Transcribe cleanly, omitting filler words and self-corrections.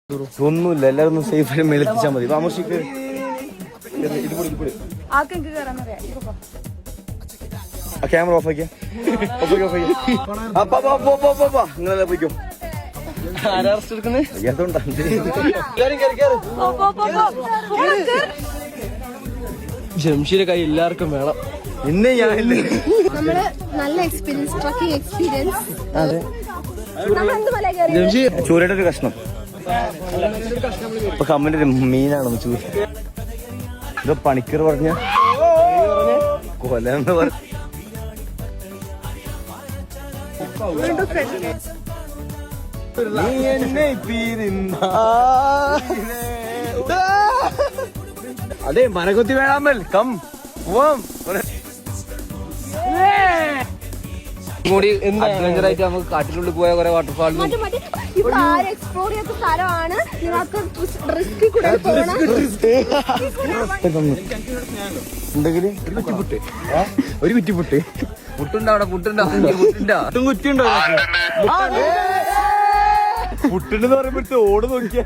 ഒന്നുമില്ല, എല്ലാരും ഒന്ന് സേഫ് ആയിട്ട് മേലെത്തിച്ചാൽ മതി. താമസിക്ക് ക്യാമറ ഓഫ് ആക്കിയാ നിങ്ങളെല്ലാം പോയിക്കോ. ജംഷീരെ കൈ എല്ലാവർക്കും വേണം. ഇന്നേ ഞാനില്ല. നമ്മള് നല്ല എക്സ്പീരിയൻസ്, ട്രക്കിംഗ് എക്സ്പീരിയൻസ്. അതെ, ചൂരയുടെ ഒരു കഷ്ണം ഇപ്പൊ കമ്മന്റെ മീനാണ് ചൂര. ഇത് പണിക്കർ പറഞ്ഞ കൊല എന്ന് പറഞ്ഞ അതെ മരകൊത്തി വേണാമൽ കം പോവാം. കൂടി അഡ്വഞ്ചർ ആയിട്ട് നമുക്ക് കാട്ടിനുള്ളിൽ പോയ കുറെ വാട്ടർഫാളിൽ എക്സ്പ്ലോർ ചെയ്ത സ്ഥലമാണ്. നിങ്ങൾക്ക് റിസ്കി കൂടെ പോകണം. എന്തെങ്കിലും ഒരു കുറ്റിപ്പുട്ട് പുട്ടുണ്ടോ അവിടെ? പുട്ടുണ്ടോ? കുറ്റിയുണ്ടോ? പുട്ടുണ്ടെന്ന് പറയുമ്പോഴത്തെ ഓട് നോക്കിയാ